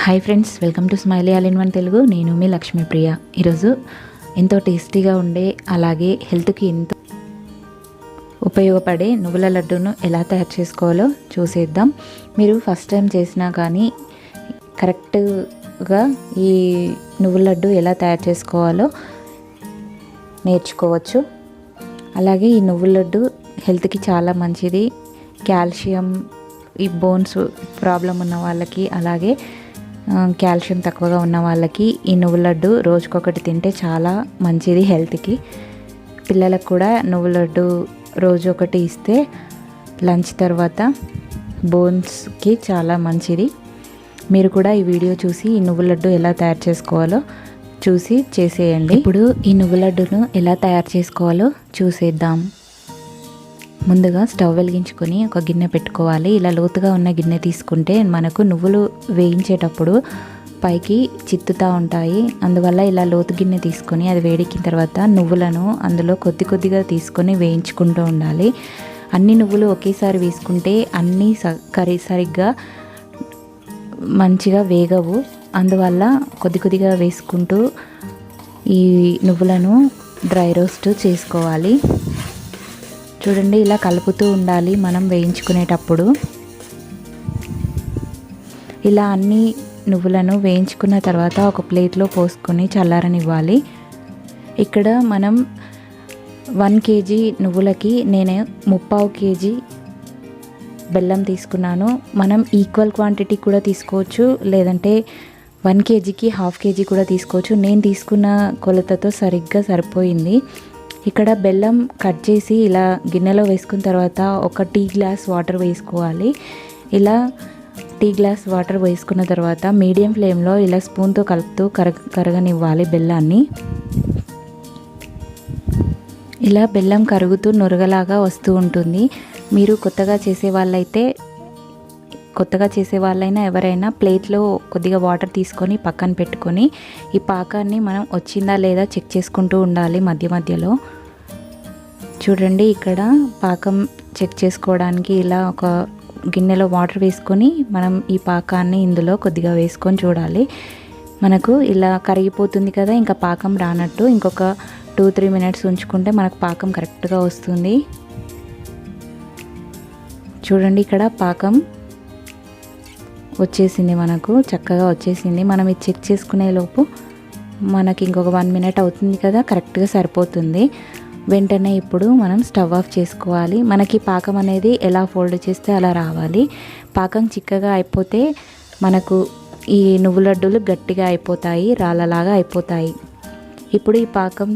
Hi friends, welcome to smiley all in one Telugu. నేను మీ లక్ష్మీప్రియ. ఈరోజు ఎంతో టేస్టీగా ఉండే అలాగే హెల్త్కి ఎంతో ఉపయోగపడే నువ్వుల లడ్డూను ఎలా తయారు చేసుకోవాలో చూసేద్దాం. మీరు ఫస్ట్ టైం చేసినా కానీ కరెక్ట్గా ఈ నువ్వుల లడ్డు ఎలా తయారు చేసుకోవాలో నేర్చుకోవచ్చు. అలాగే ఈ నువ్వుల లడ్డు హెల్త్కి చాలా మంచిది. కాల్షియం, ఈ బోన్స్ ప్రాబ్లం ఉన్న వాళ్ళకి, అలాగే కాల్షియం తక్కువగా ఉన్న వాళ్ళకి ఈ నువ్వుల లడ్డు రోజుకొకటి తింటే చాలా మంచిది హెల్త్కి. పిల్లలకు కూడా నువ్వుల లడ్డు రోజు ఒకటి ఇస్తే లంచ్ తర్వాత బోన్స్కి చాలా మంచిది. మీరు కూడా ఈ వీడియో చూసి ఈ నువ్వుల లడ్డు ఎలా తయారు చేసుకోవాలో చూసి చేసేయండి. ఇప్పుడు ఈ నువ్వుల లడ్డును ఎలా తయారు చేసుకోవాలో చూసేద్దాం. ముందుగా స్టవ్ వెలిగించుకొని ఒక గిన్నె పెట్టుకోవాలి. ఇలా లోతుగా ఉన్న గిన్నె తీసుకుంటే మనకు నువ్వులు వేయించేటప్పుడు పైకి చిత్తుతూ ఉంటాయి. అందువల్ల ఇలా లోతు గిన్నె తీసుకొని అది వేడెక్కిన తర్వాత నువ్వులను అందులో కొద్దిగా తీసుకొని వేయించుకుంటూ ఉండాలి. అన్ని నువ్వులు ఒకేసారి వేసుకుంటే అన్నీ సరిగ్గా మంచిగా వేగవు. అందువల్ల కొద్దిగా వేసుకుంటూ ఈ నువ్వులను డ్రై రోస్ట్ చేసుకోవాలి. చూడండి, ఇలా కలుపుతూ ఉండాలి మనం వేయించుకునేటప్పుడు. ఇలా అన్ని నువ్వులను వేయించుకున్న తర్వాత ఒక ప్లేట్లో పోసుకొని చల్లారనివ్వాలి. ఇక్కడ మనం 1 kg నువ్వులకి నేను 3/4 kg బెల్లం తీసుకున్నాను. మనం ఈక్వల్ క్వాంటిటీ కూడా తీసుకోవచ్చు, లేదంటే 1 kgకి 1/2 kg కూడా తీసుకోవచ్చు. నేను తీసుకున్న కొలతతో సరిగ్గా సరిపోయింది. ఇక్కడ బెల్లం కట్ చేసి ఇలా గిన్నెలో వేసుకున్న తర్వాత ఒక టీ గ్లాస్ వాటర్ వేసుకోవాలి. ఇలా టీ గ్లాస్ వాటర్ వేసుకున్న తర్వాత మీడియం ఫ్లేమ్లో ఇలా స్పూన్తో కలుపుతూ కరగనివ్వాలి బెల్లాన్ని. ఇలా బెల్లం కరుగుతూ నురగలాగా వస్తూ ఉంటుంది. మీరు కొత్తగా చేసే వాళ్ళైనా ఎవరైనా ప్లేట్లో కొద్దిగా వాటర్ తీసుకొని పక్కన పెట్టుకొని ఈ పాకాన్ని మనం వచ్చిందా లేదా చెక్ చేసుకుంటూ ఉండాలి మధ్యలో. చూడండి, ఇక్కడ పాకం చెక్ చేసుకోవడానికి ఇలా ఒక గిన్నెలో వాటర్ వేసుకొని మనం ఈ పాకాన్ని ఇందులో కొద్దిగా వేసుకొని చూడాలి. మనకు ఇలా కరిగిపోతుంది కదా, ఇంకా పాకం రానట్టు. ఇంకొక 2-3 minutes ఉంచుకుంటే మనకు పాకం కరెక్ట్గా వస్తుంది. చూడండి, ఇక్కడ పాకం వచ్చేసింది, మనకు చక్కగా వచ్చేసింది. మనం ఇది చెక్ చేసుకునే లోపు మనకి ఇంకొక 1 minute అవుతుంది కదా, కరెక్ట్గా సరిపోతుంది. వెంటనే ఇప్పుడు మనం స్టవ్ ఆఫ్ చేసుకోవాలి. మనకి పాకం అనేది ఎలా ఫోల్డ్ చేస్తే అలా రావాలి. పాకం చిక్కగా అయిపోతే మనకు ఈ నువ్వుల లడ్డూలు గట్టిగా అయిపోతాయి, రాళ్ళలాగా అయిపోతాయి. ఇప్పుడు ఈ పాకం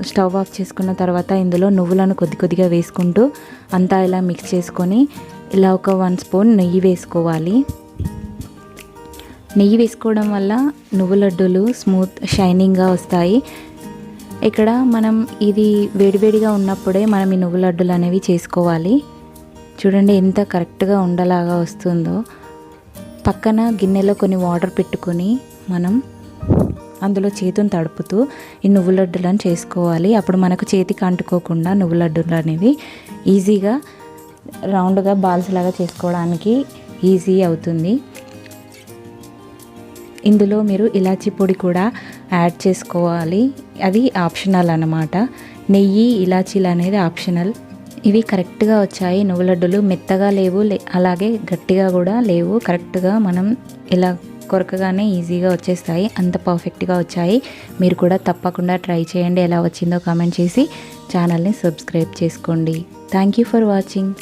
స్టవ్ ఆఫ్ చేసుకున్న తర్వాత ఇందులో నువ్వులను కొద్దిగా వేసుకుంటూ అంతా ఇలా మిక్స్ చేసుకొని ఇలా ఒక 1 స్పూన్ నెయ్యి వేసుకోవాలి. నెయ్యి వేసుకోవడం వల్ల నువ్వుల లడ్డూలు స్మూత్ షైనింగ్గా వస్తాయి. ఇక్కడ మనం ఇది వేడివేడిగా ఉన్నప్పుడే మనం ఈ నువ్వుల లడ్డూలు అనేవి చేసుకోవాలి. చూడండి ఎంత కరెక్ట్గా ఉండలాగా వస్తుందో. పక్కన గిన్నెలో కొన్ని వాటర్ పెట్టుకొని మనం అందులో చేతిని తడుపుతూ ఈ నువ్వుల లడ్డూలను చేసుకోవాలి. అప్పుడు మనకు చేతికి అంటుకోకుండా నువ్వుల లడ్డూలు అనేవి ఈజీగా రౌండ్గా బాల్స్ లాగా చేసుకోవడానికి ఈజీ అవుతుంది. ఇందులో మీరు ఇలాచీ పొడి కూడా యాడ్ చేసుకోవాలి. అది ఆప్షనల్ అన్నమాట. నెయ్యి, ఇలాచీలు అనేది ఆప్షనల్. ఇవి కరెక్ట్గా వచ్చాయి. నువ్వుల లడ్డూలు మెత్తగా లేవు, అలాగే గట్టిగా కూడా లేవు. కరెక్ట్గా మనం ఇలా కొరకగానే ఈజీగా వచ్చేస్తాయి. అంత పర్ఫెక్ట్గా వచ్చాయి. మీరు కూడా తప్పకుండా ట్రై చేయండి. ఎలా వచ్చిందో కామెంట్ చేసి ఛానల్ని సబ్స్క్రైబ్ చేసుకోండి. Thank you for watching.